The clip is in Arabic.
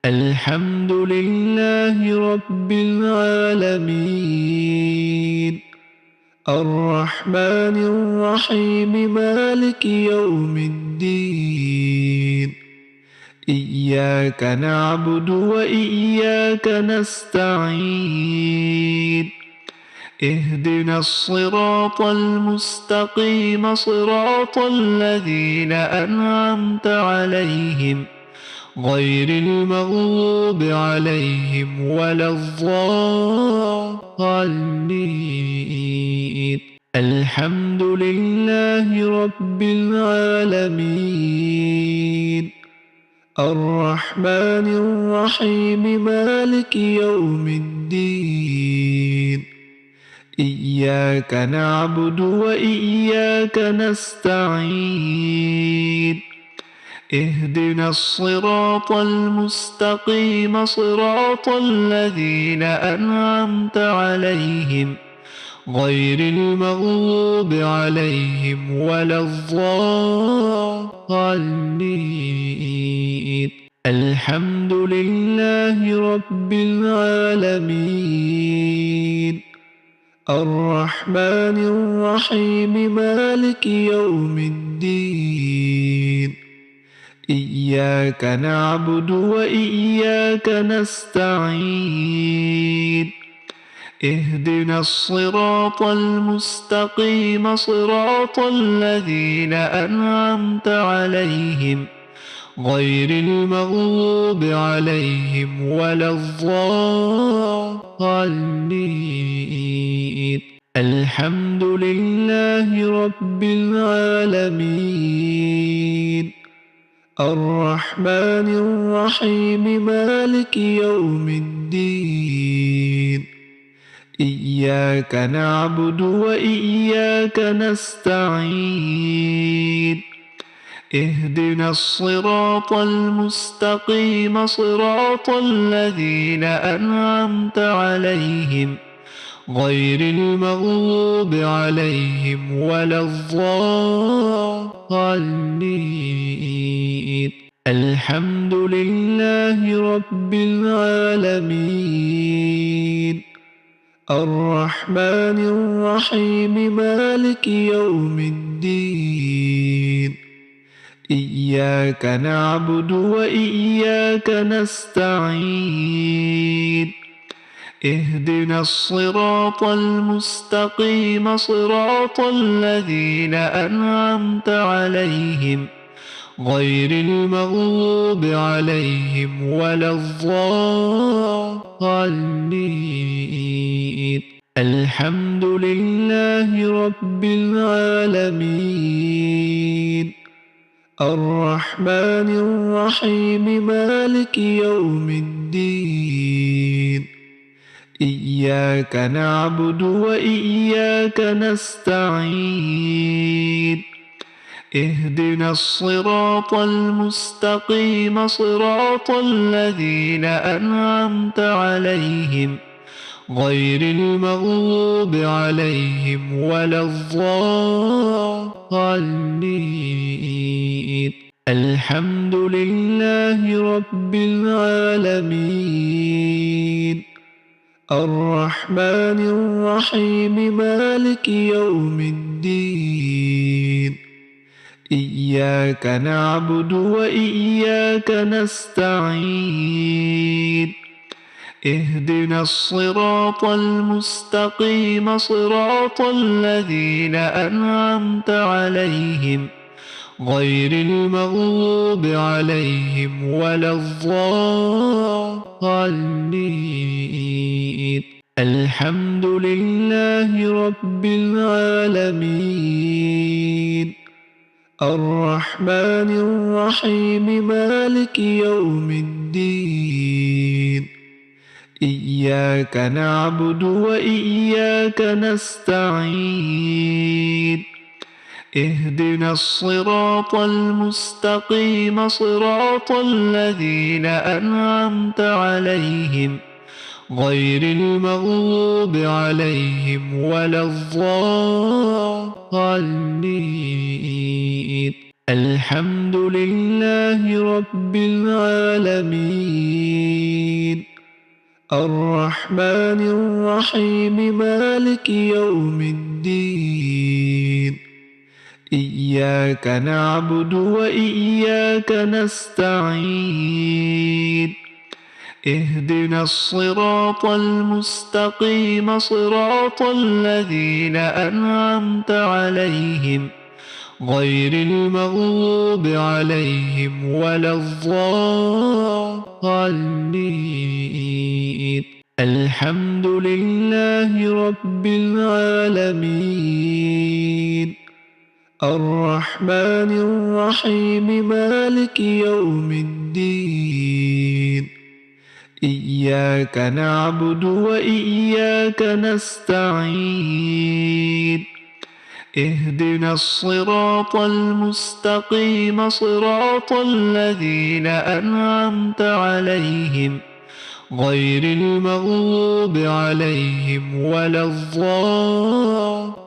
الحمد لله رب العالمين الرحمن الرحيم مالك يوم الدين إياك نعبد وإياك نستعين اهدنا الصراط المستقيم صراط الذين أنعمت عليهم غير المغضوب عليهم ولا الضالين الحمد لله رب العالمين الرحمن الرحيم مالك يوم الدين إياك نعبد وإياك نستعين اهدنا الصراط المستقيم صراط الذين أنعمت عليهم غير المغضوب عليهم ولا الضالين الحمد لله رب العالمين الرحمن الرحيم مالك يوم الدين إياك نعبد وإياك نستعين اهدنا الصراط المستقيم صراط الذين أنعمت عليهم غير المغضوب عليهم ولا الضالين الحمد لله رب العالمين الرحمن الرحيم مالك يوم الدين إياك نعبد وإياك نستعين اهدنا الصراط المستقيم صراط الذين أنعمت عليهم غير المغضوب عليهم ولا الضالين الحمد لله رب العالمين الرحمن الرحيم مالك يوم الدين إياك نعبد وإياك نستعين اهدنا الصراط المستقيم صراط الذين أنعمت عليهم غير المغضوب عليهم ولا الضالين الحمد لله رب العالمين الرحمن الرحيم مالك يوم الدين إياك نعبد وإياك نستعين اهدنا الصراط المستقيم صراط الذين أنعمت عليهم غير المغضوب عليهم ولا الضالين الحمد لله رب العالمين الرحمن الرحيم مالك يوم الدين إياك نعبد وإياك نستعين اهدنا الصراط المستقيم صراط الذين أنعمت عليهم غير المغضوب عليهم ولا الضالين الحمد لله رب العالمين الرحمن الرحيم مالك يوم الدين إياك نعبد وإياك نستعين اهدنا الصراط المستقيم صراط الذين أنعمت عليهم غير المغضوب عليهم ولا الضالين الحمد لله رب العالمين الرحمن الرحيم مالك يوم الدين إياك نعبد وإياك نستعين اهدنا الصراط المستقيم صراط الذين أنعمت عليهم غير المغضوب عليهم ولا الضالين الحمد لله رب العالمين الرحمن الرحيم مالك يوم الدين إياك نعبد وإياك نستعين اهدنا الصراط المستقيم صراط الذين أنعمت عليهم غير المغضوب عليهم ولا الضالين